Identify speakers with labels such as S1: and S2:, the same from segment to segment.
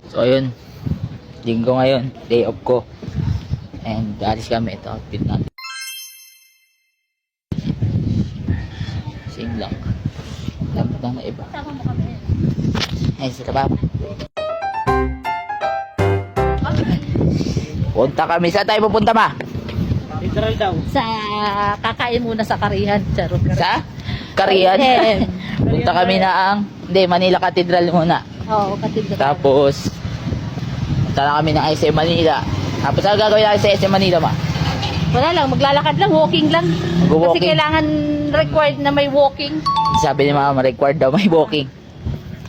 S1: So ayun, linggo ngayon, day off ko. And alis kami, ito outfit natin. Same lang. Lamot lang na iba. Ay, sa tabab. Punta kami. Saan tayo pupunta, ma?
S2: Literal daw.
S3: Sa kakain muna sa Karihan, charot.
S1: Sa? Karian. Punta kami na ang Manila Cathedral muna.
S3: Oo, Cathedral.
S1: Tapos punta na kami ng SM Manila. Tapos ano gagawin natin sa SM Manila, ma?
S3: Wala lang, maglalakad lang, walking lang.
S1: Mag-walking.
S3: Kasi kailangan required na may walking.
S1: Sabi ni mama, required daw may walking.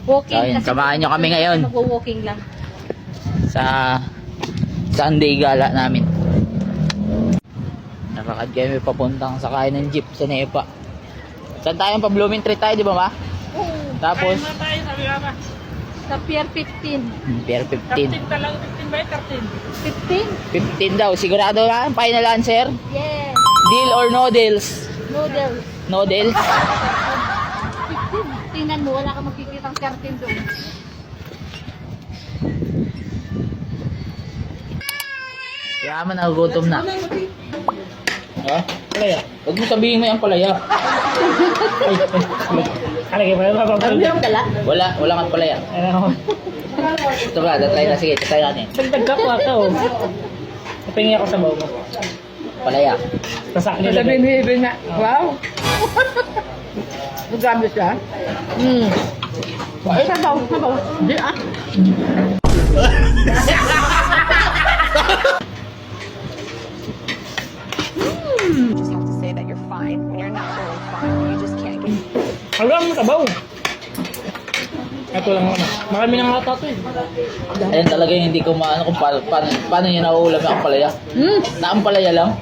S3: Walking.
S1: So, ayun,
S3: kasi
S1: samahan nyo kami ngayon.
S3: Mag-walking lang.
S1: Sa Sunday gala namin. Nakakad kami papuntang sakay ng jeep sa Nepa. Saan tayo? Pa Blooming Tree tayo, di ba, ma? Tapos
S2: Kain na tayo, sabi ka ba?
S3: Sa Pier 15.
S1: Pier 15.
S2: 13 talang, 15 ba yun?
S3: 15?
S1: 15 daw. Sigurado ba? Final answer?
S3: Yes.
S1: Deal or no deals?
S3: Noodles.
S1: No deals?
S3: 15. Tingnan mo, wala ka makikitang 13 doon.
S1: Kaya man, nagugutom na. Ha?
S2: Palaya.
S1: Huwag mo sabihin mo yung palaya.
S2: Kalagay pa na ba?
S3: Ang dala?
S1: Wala kang palaya.
S2: Ano?
S1: Ito ba? Tatry na. Sige, tatry natin.
S2: Dagdag ka po ata oh. Napingi ako sa bawo mo.
S1: Palaya.
S2: Tasak nila.
S3: Sabihin ni Ibig na, wow. Magami siya? Ay, sabaw. Hindi ah.
S4: You just have to say that you're fine when you're not really fine. You just can't get.
S2: Hanggang mo sabaw. Ito lang ano. Marami nang ata ito eh.
S1: Ayun talaga yung hindi ko maano kung paano niya nauulam yung palaya. Naampalaya lang.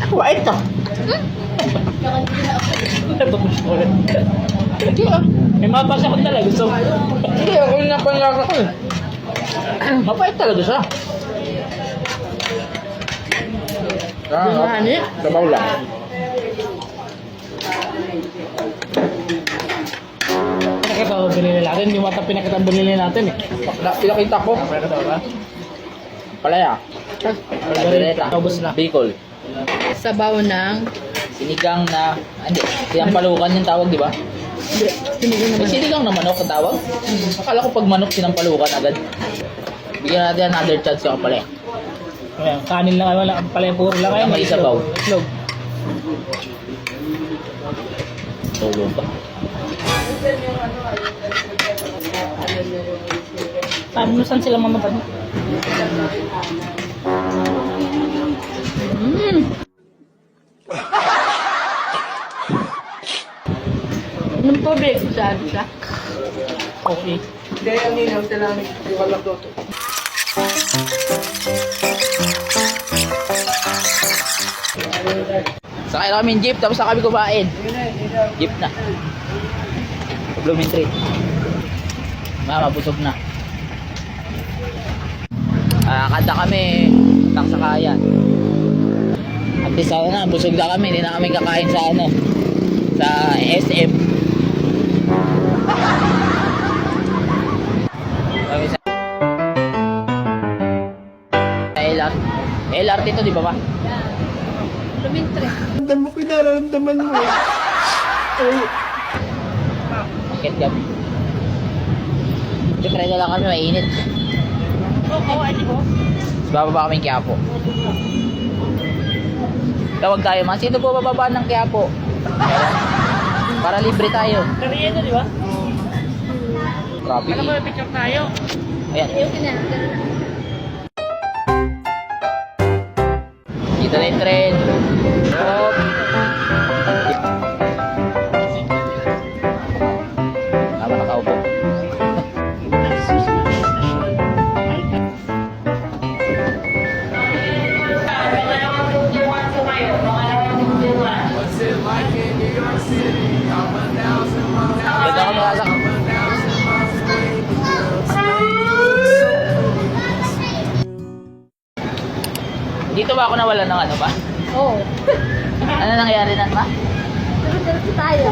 S1: Ako, ito.
S2: May mabasa ko talaga. So,
S1: Hindi, ako yung napanlasa ko eh. Mapait talaga siya. Sabaw lang.
S2: pinakita ko binili natin. Yung mata pinakita binili natin eh.
S1: Pinakita ko.
S2: Pinakita ko ba?
S1: Palaya.
S2: Margarita. Ubus na.
S1: Bicol.
S3: Sabaw ng...
S1: Sinigang na... Hindi. Sinampalukan yung tawag, di ba?
S3: Hindi, sinigang
S1: May
S3: naman.
S1: sinigang na manok ang tawag. Akala ko pag manok sinampalukan agad. Bigyan natin another chance yung palaya.
S2: Ayan, kanin lang. Wala pala yung puro lang. Ayan,
S1: May sabaw.
S2: Itlog.
S1: Tulog ba?
S2: Sabi mo saan sila mamabad?
S3: Anong tubig? Sabi siya.
S2: Okay.
S1: Sakay na kami jeep, tapos na kami kumain. Jeep na. Blooming Tree. Mama, busog na. Kanta kami ng sakayan. At least na, busog na kami. Hindi na kami kakain sa ano, sa SM. Kami sa LRT. LRT to, di ba ba?
S3: Lumintre.
S1: Bakit kami? Siyempre na lang kami, mainit.
S2: Oo, ano ko?
S1: Bababa kami Quiapo. Tawag tayo, man. Sino po bababa ng Quiapo? Para libre tayo.
S2: Kanina, di ba?
S1: Traffic.
S2: Alam mo, picture tayo.
S1: Ayan.
S3: Ayun na.
S1: Dito na yung tren. Hop. Tama, nakaupo. Ganda ka makasak. Dito ba ako nawala ng ano ba?
S3: Oo.
S1: Ano nangyari na ba?
S3: Diretso tayo.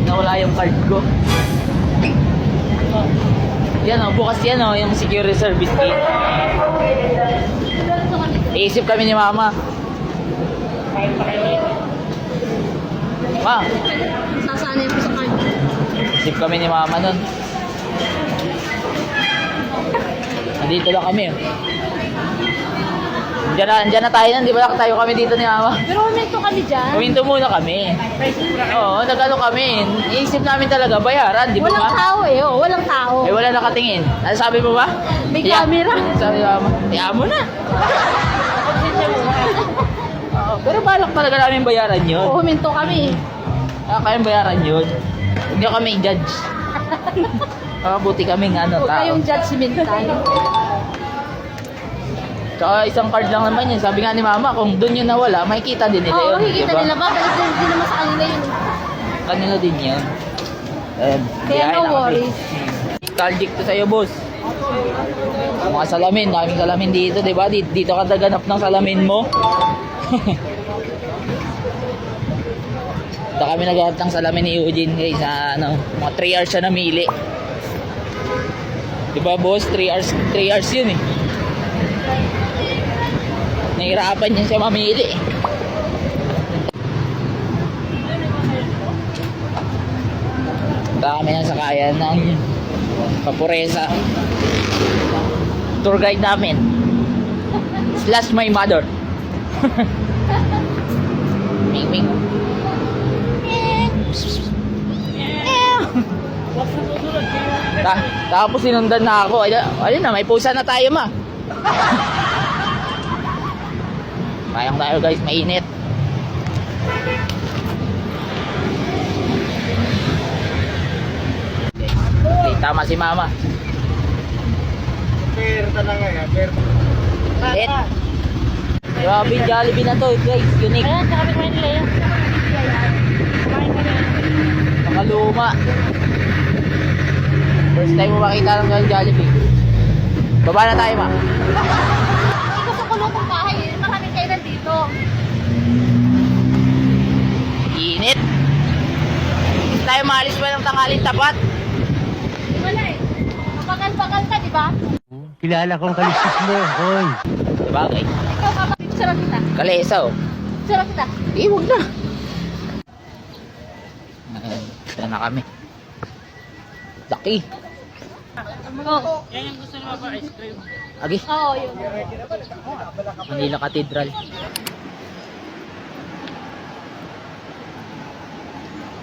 S1: Nawala yung card ko. Yan o, bukas yan o, yung security service fee. Iisip kami ni Mama. Ma,
S3: Sasanay ko sa kanya.
S1: isip kami ni Mama nun. Nandito lang kami. Diyan na tayo nun, di ba tayo kami dito ni Mama?
S3: Pero huminto kami dyan.
S1: Huminto muna kami. Oo, nagano kami. Iisip namin talaga, bayaran, di ba
S3: Walang
S1: ma?
S3: tao eh. Oh, walang tao.
S1: Eh, wala nakatingin. Ano sabi mo ba?
S3: May
S1: Tiyak.
S3: camera.
S1: Sabi ni Mama, tiyak mo na. Oo, pero balak talaga namin bayaran yun.
S3: Oo, huminto kami.
S1: Kayang bayaran yun. Huwag niyo kami i-judge. Buti kaming ano,
S3: Huwag
S1: tao.
S3: kayong judgmental.
S1: Tsaka isang card lang naman yun. Sabi nga ni Mama, kung doon yun nawala, makikita din nila
S3: Oo,
S1: yun.
S3: higit na
S1: diba?
S3: nila. Babalik din naman sa kanila yun.
S1: Kanila din yun. Ayan,
S3: Kaya
S1: biyahe
S3: no
S1: na kami.
S3: worries.
S1: Nostalgic to sa'yo, boss. Mga salamin, daming salamin dito, di ba? Dito ka taganap ng salamin mo. Dito kami naghahanap ng salamin ni Eugene, guys. Sa ano, mga 3 hours siya namili. Di ba, boss? 3 hours yun eh. Nahirapan niya siya mamili. Punta kami ng sakayan ng Papuresa. Tour guide namin. Slash my mother. Ming Ming. Tapos sinundan na ako. Ayun na, may pusa na tayo ma. Kayang tayo guys, mainit. Okay, tama si Mama. Lit. Grabe, Jollibee na to guys, unique.
S3: Ayan, tsaka may nila yun.
S1: Nakaluma. First time mo makita lang ng Jollibee. Baba na tayo ma.
S3: Ito sa kulong kong bahay, maraming kailan dito.
S1: Init. Hindi tayo maalis pa ng tanghalin tapat.
S3: Wala eh. Bakal-bakal ka, di ba?
S2: Kilala kong kalistis mo, hoy.
S1: Sabagay.
S3: Ikaw, kapatid, sarap kita.
S1: Kalesa oh.
S3: Sarap kita.
S1: Huwag na. Ayan, ito na kami. Laki.
S3: Oo.
S2: Yan yung gusto naman ba, ice cream.
S1: Agi,
S3: Oo, yun.
S1: Manila Cathedral.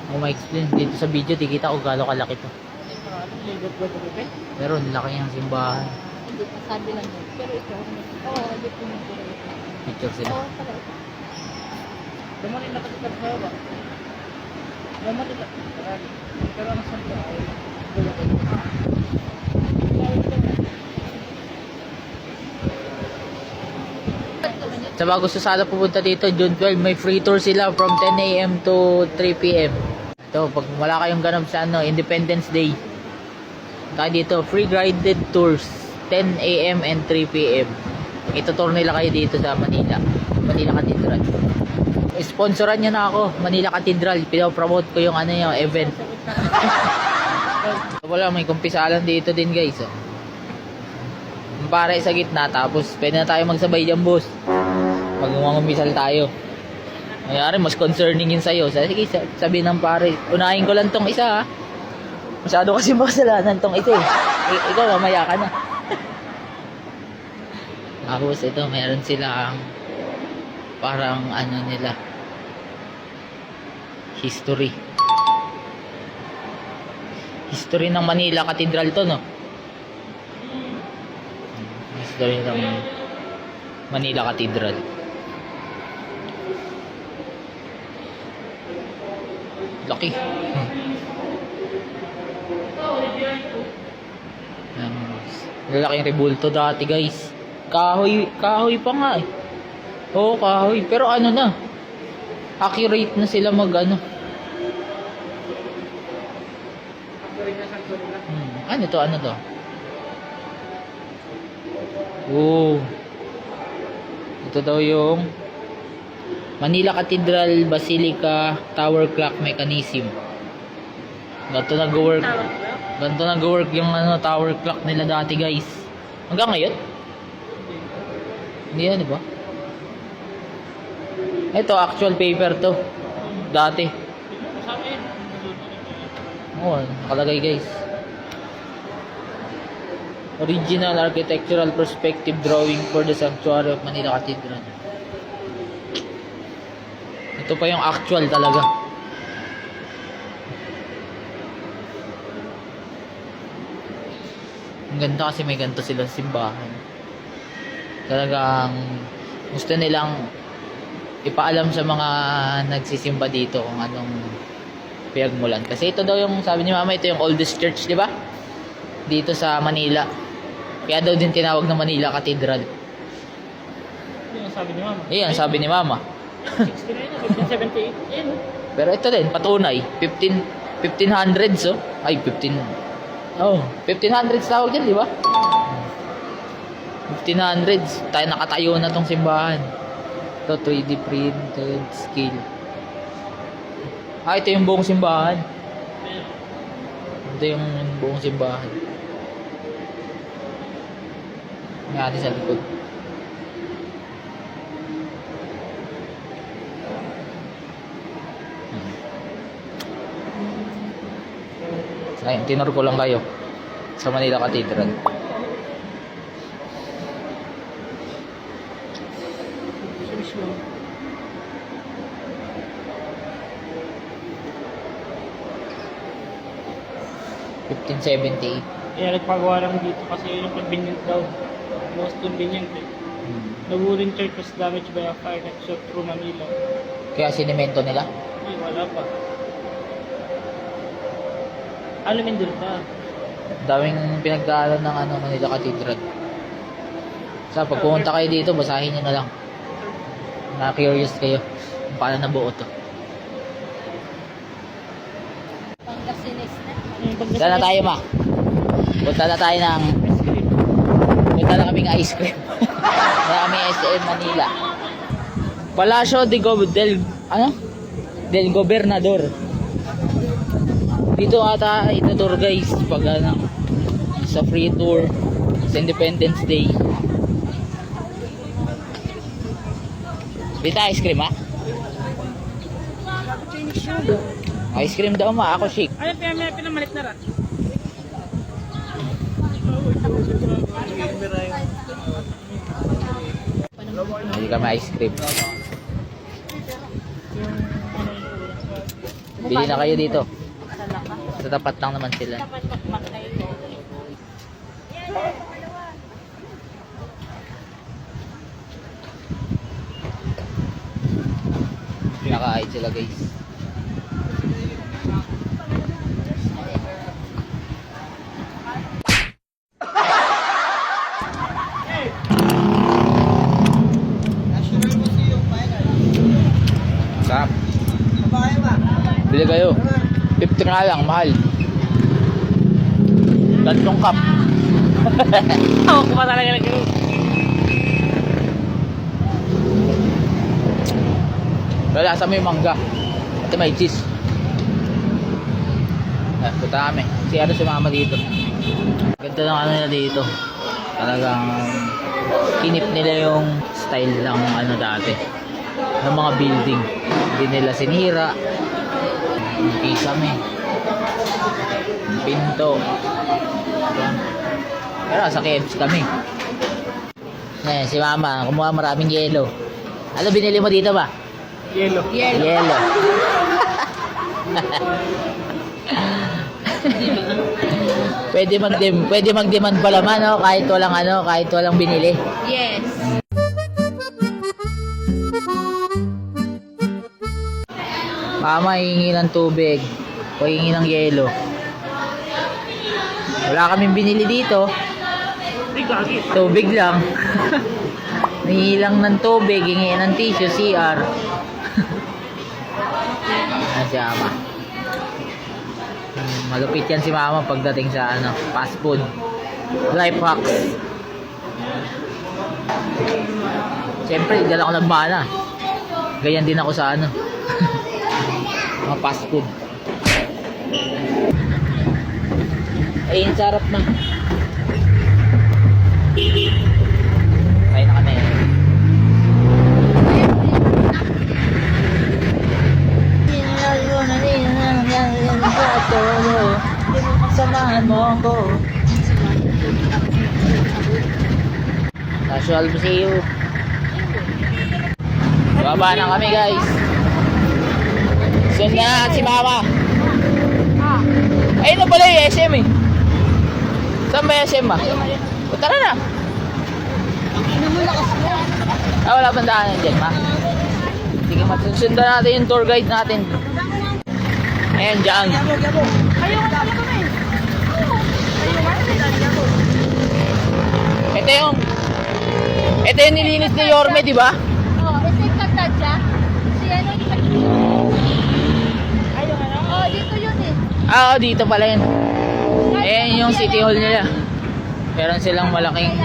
S1: Kung ma-explain dito sa video, di kita kung gaano kalaki to. Pero laki ng simbahan.
S3: Hindi, sabi lang yun. Pero ito, oo, hindi po yung
S1: Picture sila.
S3: oo, pala ito.
S2: Naman yung nakatitag sa ba? Naman nila. Pero ang santa ay
S1: Sa mga gusto sana pupunta dito, June 12, may free tour sila from 10 a.m. to 3 p.m. Ito, pag wala kayong ganap sa ano, Independence Day. Kaya dito, free guided tours, 10 a.m. and 3 p.m. Ito-tour nila kayo dito sa Manila. Manila Cathedral. Sponsoran nyo na ako, Manila Cathedral. Pinapromote ko yung ano yung event. Wala, may kumpisalan dito din guys. Oh. Pare sa gitna, tapos pwede na tayo magsabay dyan boss. Pag umisal tayo. Mayari, mas concerning yun sa'yo. Sige, sabi ng pare, unahin ko lang tong isa ha. Masyado kasi makasalanan tong isa eh. Ikaw, mamaya ka na. Tapos ito, meron silang parang ano nila, history ng Manila Cathedral to, no? History ng Manila Cathedral. Laki. Lalaking rebulto dati guys. Kahoy pa nga eh. Oo, kahoy. Pero ano na, accurate na sila mag ano. Ano to? Ano to? Oh. Ito daw yung Manila Cathedral Basilica Tower Clock Mechanism. Ito nag-work. Ganito nag-work yung tower clock nila dati guys. Hanggang ngayon? Hindi yan, di ba? Ito, actual paper to. Dati.
S2: Sa akin.
S1: Oo, nakalagay guys. Original architectural perspective drawing for the Sanctuary of Manila Cathedral. Ito pa yung actual talaga. Ang ganda kasi may ganito sila sa simbahan. Talagang gusto nilang ipaalam sa mga nagsisimba dito kung anong pinagmulan. Kasi ito daw yung, sabi ni Mama, ito yung oldest church, di ba? Dito sa Manila. Kaya daw din tinawag na Manila Cathedral.
S2: Yun ang sabi ni Mama.
S1: Iyan, sabi ni Mama.
S2: 69 na, 1578. Yan.
S1: Pero ito din, patunay. 1500s, oh. Ay, 15... Oh, 1500s tawag yan, di ba? 1500s. Tayo nakatayo na tong simbahan. Ito, 3D printed scale. Ah, ito yung buong simbahan. Ito yung buong simbahan. Yan sa likod. Ayun, tinur ko lang kayo sa Manila Cathedral.
S2: Sa mismo. Kaya nagpagawa lang dito kasi yung convenient daw. Most convenient eh. The wooden church was damaged by a fire that swept through Manila.
S1: Kaya sinimento nila.
S2: Ay, wala pa. Aluminum pa.
S1: Daming pinagdaanan ng Manila Cathedral. Sa pag pumunta kayo dito, basahin nyo na lang. Na-curious kayo kung paano nabuo to.
S3: Pangasinis na.
S1: Saan na tayo, Ma? Punta na tayo ng... Punta na kaming ice cream. Punta na kaming SM Manila. Palacio del Gobernador. Dito ata ito tour guys pag sa free tour sa Independence Day. Dito ice cream, ha? Ice cream daw, Ma. Ako shake.
S2: Ay, pinamalit na rin.
S1: Hindi kami ice cream. Bili na kayo dito. Sa tapat lang naman sila. Nakain sila guys. Sarap. Bili kayo. 50 nga lang, mahal. Tatlong cup.
S2: Ako kuma talaga lang yun.
S1: Wala sa may mangga. At may cheese. Punta kami. Si Mama dito. Ganda ng nila dito. Talagang kinip nila yung style ng dati. Ng mga building. Hindi nila sinira. Yung kisame. Yung pinto. Pero sa KFC kami. Si Mama, kumuha maraming yelo. Ano binili mo dito ba?
S2: Yellow.
S1: Yelo. Pwede mag-demand pala man, no? Kahit walang binili.
S3: Yes.
S1: Mama, hihingi ng tubig. O hihingi ng yelo. Wala kaming binili dito.
S2: Ay, gagi.
S1: Tubig lang. Hihingi lang ng tubig, hihingi ng tissue, CR. Ayan si Mama. Malupit yan si Mama pagdating sa fast food. Life hacks. Siyempre, dala ko nagmana. Ganyan din ako sa mga fast food. Ayun, sarap na. Kain na kami. Samahan mo ako. Casual Museo. Baba na kami guys. Saan na si Mama? Ayun na pala yung SM eh. Saan ba yung SM ma? O, tara na. Wala pang daanan dyan ma. Sige masusundan natin yung tour guide natin. Ayan dyan. Ito yung nilinis ni Yorme, di ba?
S3: Oh, ito yung Katadja. Si ano yung Oh, dito yun eh.
S1: Ah, dito pala yun. Ayan yung city hall nila. Meron silang malaking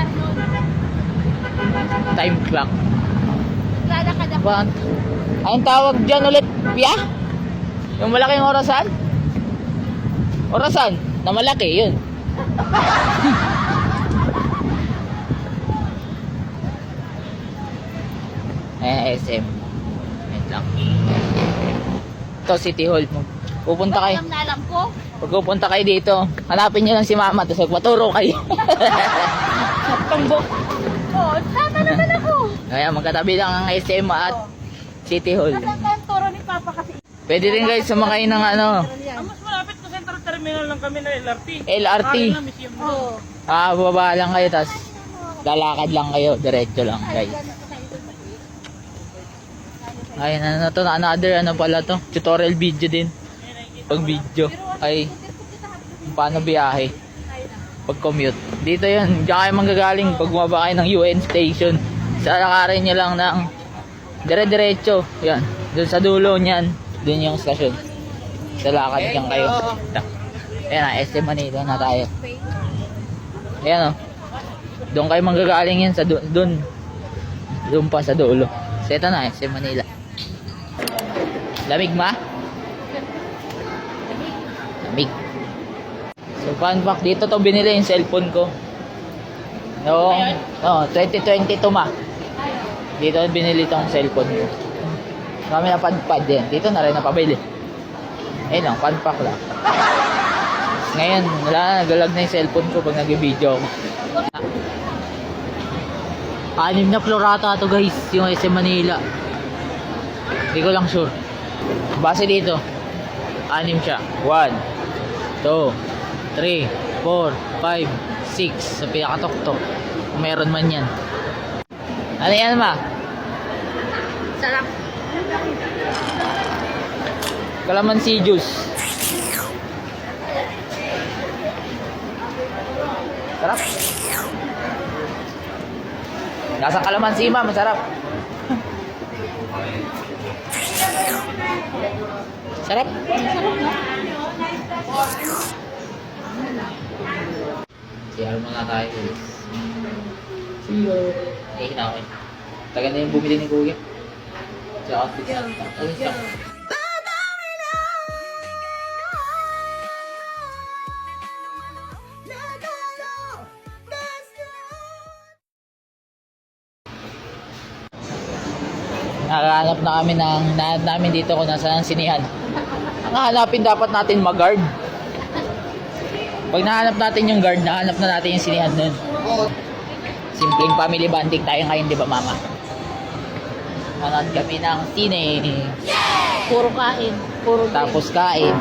S1: time clock.
S3: Naglalakad ako.
S1: Ba? Anong tawag dyan ulit? Pia? Yung malaking orasan? Orasan? Na malaki, yun. Ayan, SM. Wait lang. Ito, City Hall. Pupunta kayo.
S3: Alam na alam ko.
S1: Pag pupunta kayo dito, hanapin nyo lang si Mama, tapos magpaturo kayo.
S2: Tambok.
S3: Oh, tama naman ako.
S1: Kaya magkatabi lang ang SM at City Hall.
S3: Nasaan ka ang toro ni Papa kasi?
S1: Pwede rin guys sumakay ng ano,
S2: Ang mas malapit sa Central Terminal lang kami na LRT.
S1: LRT.
S2: Kaya na museum na.
S3: Oh.
S1: Baba lang kayo, tapos lalakad lang kayo, diretso lang guys. Ayun, ano to, another ano pala to, tutorial video din. Pag video ay paano biyahe pag commute. Dito yun, diyan kayo manggagaling pag bumaba kayo ng UN station. Salakarin nyo lang ng dire-diretso. Yan, dun sa dulo niyan, dun yung stasyon. Salakad lang kayo. Ayan, SM Manila na tayo. Ayan o. Doon kayo manggagaling yan sa dun pa sa dulo. So ito na, SM Manila. Lamig ma? Lamig. So fun fact, dito to binili yung cellphone ko. Noong 2022 ma. Dito binili tong cellphone ko. Kami na padpad din. Dito na rin napabili. Ayun lang, fun fact lang. Ngayon, wala na, nagalag na yung cellphone ko pag nag-video ako. 6 na floor ata to guys, yung SM Manila. Hindi ko lang sure. Base dito, 6 siya. 1, 2, 3, 4, 5, 6 sa pinakatok-tok. Kung meron man yan. Ano yan ma?
S3: Sarap.
S1: Calamansi juice. Sarap. Nasa calamansi ma, masarap. Sarap. CR muna tayo guys. Eh, na ako. Tagal na yung bumili ni Kuya. Sa office. Ayun siya. Nakahanap na kami namin dito kung nasaan ang sinihan. Ang hahanapin dapat natin mag-guard. Pag nahanap natin yung guard, nahanap na natin yung sinihan nun. Simpleng family bonding tayo ngayon, di ba mama? Manood kami ng sine.
S3: Puro kain. Puro
S1: Tapos kain.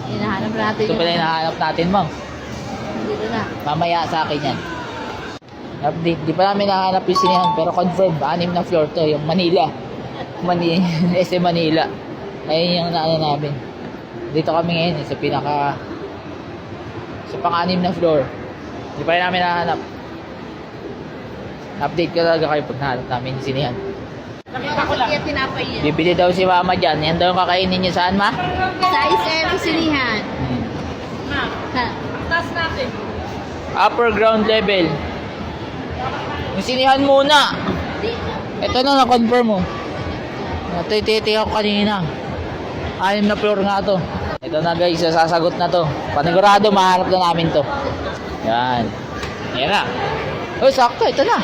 S3: hinahanap natin.
S1: Ito pala yung nahanap natin, ma'am.
S3: Dito na.
S1: Mamaya sa akin yan. Update. Di pa namin nahanap yung sinihan, pero confirm, 6 na floor to, yung Manila. SM Manila. Ayun yung naano namin. Dito kami ngayon, sa sa pang-6 na floor. Di pa rin namin nahanap. Update ko talaga kayo pag nahanap namin yung sinihan.
S2: Nakita ko lang.
S3: Kaya tinapay yan.
S1: Bibili daw si mama dyan. Yan daw yung kakainin niyo saan, ma?
S3: Sa SM Sinihan.
S2: Ma,
S3: Ha.
S2: taas natin.
S1: Upper ground level. Yung sinihan muna. Ito na, na-confirm mo. Ito yung titi ako kanina. 6 na floor nga to. Ito na guys, sasagot na to. Panigurado, maharap na namin to. Yan. Yan na. Oh, sakto, ito na.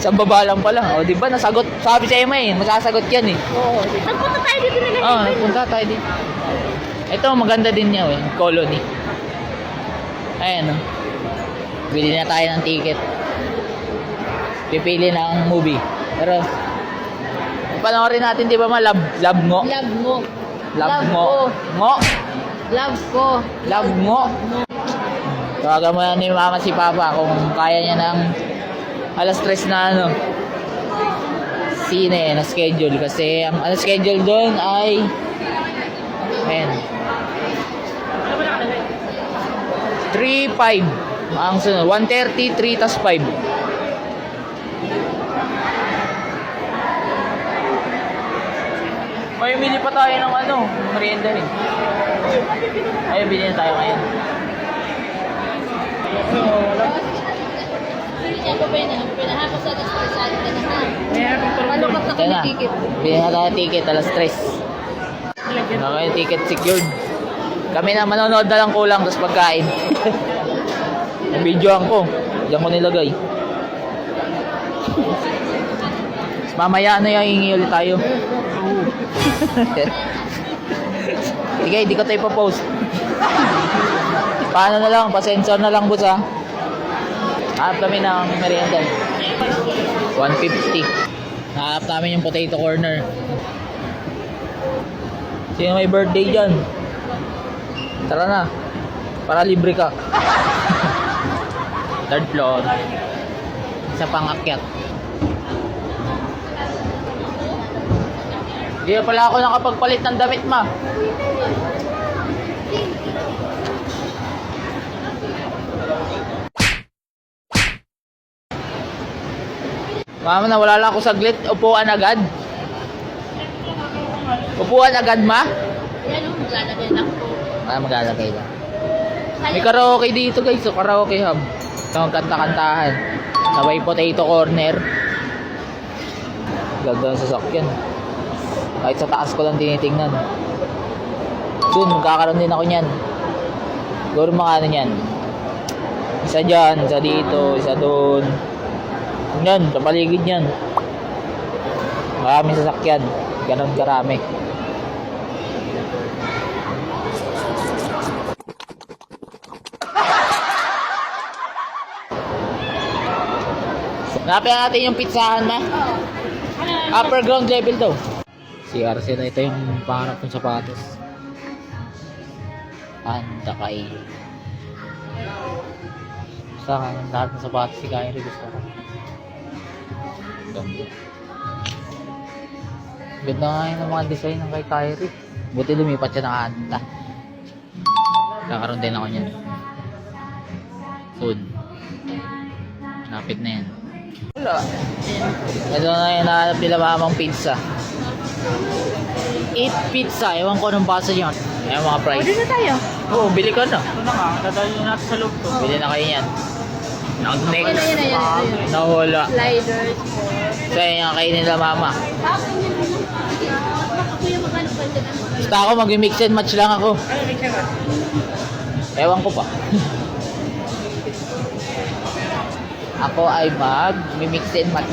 S1: Sa baba lang pala. O, di ba, nasagot. Sabi sa Emma masasagot yan eh.
S3: Oo. Nagpunta tayo dito na
S1: Oo, nagpunta tayo dito. Ito, maganda din niya eh. Colony. Ayan o. Bili na tayo ng ticket. Pipili ng movie. Pero, panoorin natin, di ba love ngo?
S3: Love mo.
S1: Love ngo. Ngo.
S3: Love ko.
S1: Love ngo. Tawagan mo na ni mama si papa kung kaya niya ng alas 3 na sine na schedule. Kasi ang schedule doon ay ayan 3-5 ang sunod 1:30, 3 tas 5. May mili pa tayo ng merienda rin. Ay, bili na tayo ngayon.
S3: Pinahapos sa nagsasalit ka na ha. Ano ka sa
S1: Ito na.
S3: ticket?
S1: Bili na tayo ticket alas 3. Okay, ticket secured. Kami na manonood na lang kulang tapos pagkain. Ang videoan ko. Diyan ko nilagay. Mamaya hingi ulit tayo. Sige, di ko tayo ipopost. Paano na lang, pasensor na lang boss ha. Hanap kami ng merienda. 150. Hanap namin yung potato corner. Sino may birthday dyan? Tara na. Para libre ka. Third floor. Isa pang akyat. Hindi na pala ako nakapagpalit ng damit, ma. Mama, nawala lang ako saglit. Upuan agad. Upuan agad, ma.
S3: Yan o, maglalagay lang po.
S1: Maglalagay lang. May karaoke dito guys. So, karaoke hub. Ito, kanta-kantahan. Sabay potato corner. Ganda ng sasakyan. Kahit sa taas ko lang tinitingnan. Soon, magkakaroon din ako niyan. Siguro mga niyan. Isa dyan, isa dito, isa doon. Yan, sa paligid yan. Maraming sasakyan. Ganon karami. Hanapin natin yung pizzahan na. Upper ground level daw. CRC na ito yung pangarap ng sapatos. Anda kay. Sa akin, lahat ng sapatos si Kyrie gusto ko. Ganda. Ganda nga yun ng mga design ng kay Kyrie. Buti lumipat siya ng Anta. Kakaroon din ako niyan. Food. Napit na yan. Wala. Ito na yung nahanap nila mamang pizza. 8 pizza. Ewan ko anong basa yun. Ayan mga price.
S3: Order na tayo.
S1: Oo, bili ka na.
S2: Ito na nga, dadalhin natin sa loob to.
S1: Bili na kayo yan. Nag-next.
S3: Yan.
S1: Nawala.
S3: Sliders po.
S1: So yan kayo nila mama.
S3: Kuya, magkano ba ito?
S1: Basta ako mag-mix and match lang ako.
S2: Ano, may siya ba?
S1: Ewan ko pa. Ako ay mag-mix and match.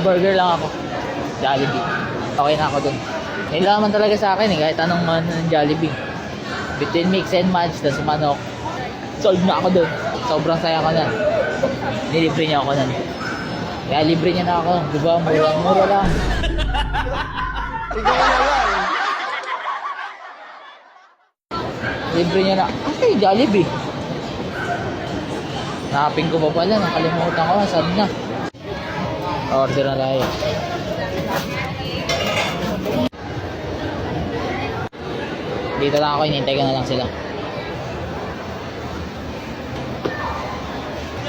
S1: Burger lang ako. Jollibee. Okay na ako dun. Nailaman talaga sa akin eh. Kahit anong Jollibee. Between mix and match, tas manok. Sold na ako dun. Sobrang saya ko na. Nilibre niya ako nun. Kaya libre niya na ako. Diba? Mura lang. Libre niya na. Okay, Jollibee. Nakapin ko pa pala. Nakalimutan ko. Saan na? Order na tayo. Dito lang ako. Hinintay ko na lang sila.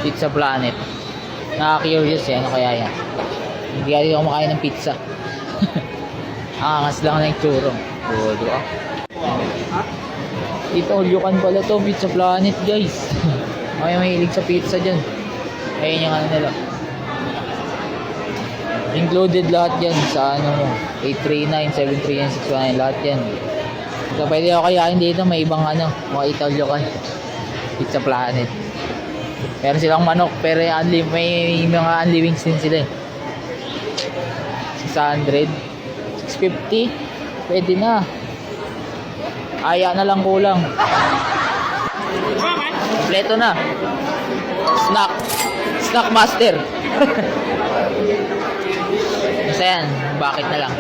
S1: Pizza Planet. Nakaka-curious eh. Ano kaya yan? Hindi kaya ako makain ng pizza. Angas lang ng churro. Bodo ah. Dito, ulyukan pala to. Pizza Planet guys. May mahilig sa pizza dyan. Ayun yung ano nila. Included lahat yan sa ano mo. 839, 739, 619. Lahat yan. So, pwede ako kayain dito. May ibang ano, mga Italyo ka. Pizza Planet. Meron silang manok, pero may mga unli wings din sila eh. 600. 650. Pwede na. Aya na lang kulang. Kompleto na. Snack master. Basta yan, bakit na lang.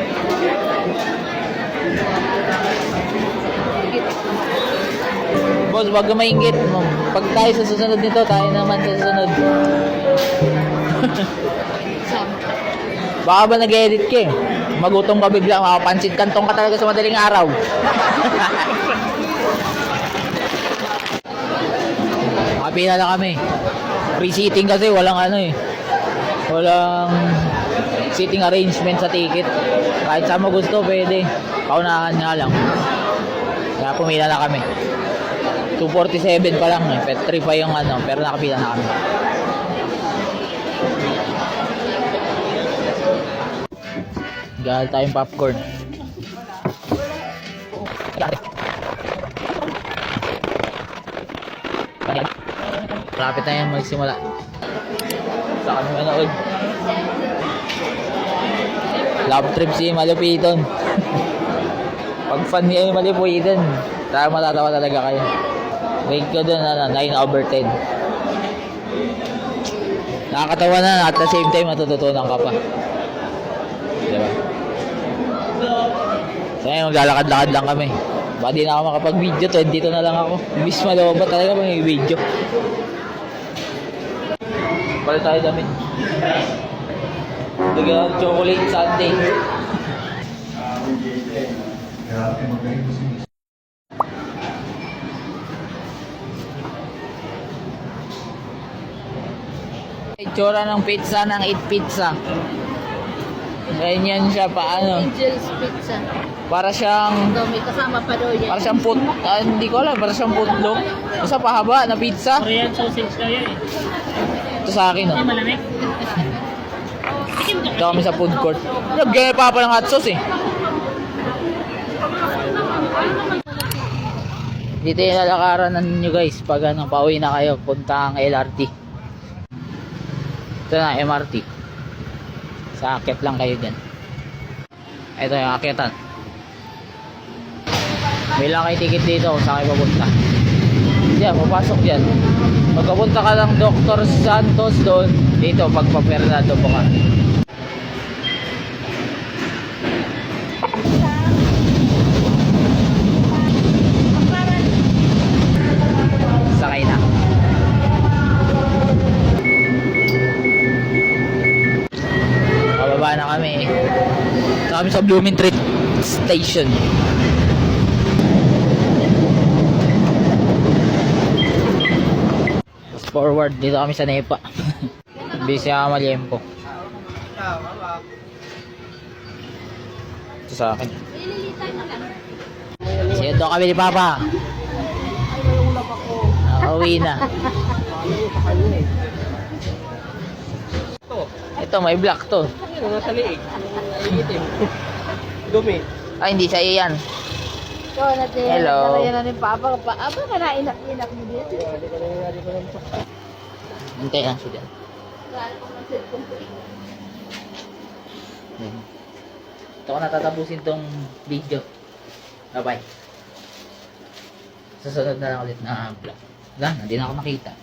S1: Boss, wag ka maingit. Pag tayo sa susunod nito, tayo naman sa susunod. Baka ba nag-edit ka eh? Magutom ka bigla, makapansit kantong ka talaga sa madaling araw. Makapila na kami. Free seating kasi, walang ano eh. Walang seating arrangement sa ticket. Kahit saan mo gusto, pwede. Paunahan nga lang. Kaya pumila na kami. 247 pa lang eh. Pet 3 pa yung ano, pero nakapila na kami. Gahal tayong popcorn. Malapit na yan magsimula. Sa kami manood. Love trip si Malupiton. Pag fan niya yung Malupiton, tayo matatawa talaga kayo. Rate ko dun, 9/10. Nakakatawa na, at the same time matututunan ka pa. Diba? So ngayon, maglalakad-lakad lang kami. Baka di na ako makapag-video, 22 na lang ako. Miss Maloba talaga may video. Balik tayo damit. Lagyan chocolate sundae. Itsura ng pizza ng Eat Pizza. Ganyan siya paano.
S3: Angel's Pizza.
S1: Para siyang
S3: So, may kasama pa daw yan.
S1: para siyang hindi ko alam, para siyang putlog. Basta pahaba na pizza.
S2: Korean sausage daw yan eh.
S1: Ito sa akin,
S2: Ay,
S1: oh.
S2: malamig.
S1: Ito kami sa food court. Nag-gaya pa ng hot sauce, eh. Dito yung lalakaran ninyo, guys. Pag ano, pauwi na kayo, punta ang LRT. Ito na, MRT. Sa akit lang kayo dyan. Ito yung akitan. May lang kayo ticket dito kung saan kayo papunta. Diyan, papasok dyan. Pagkapunta ka ng Dr. Santos doon, dito, pagpa-Fernando po ka. Sakay na. Pababa na kami. Ito kami sa Bloomingtreet Station. Forward, dito kami sa Nepa. Busy ako Maliempo. Ito sa akin. Siya doon kami ni Papa. Nakauwi na. Ito, may black to.
S2: Ano, nasa liig. Iitim. Dumi.
S1: Ay, hindi sa iyo yan.
S3: So, natin.
S1: Hello.
S3: Nalayan na ni Papa. Aba ka na, inak-inak mo dito.
S1: Hintay lang siya dyan. Ito ko natatapusin tong video. Bye bye. Susunod na lang ulit na vlog. Wala, hindi na ako makita.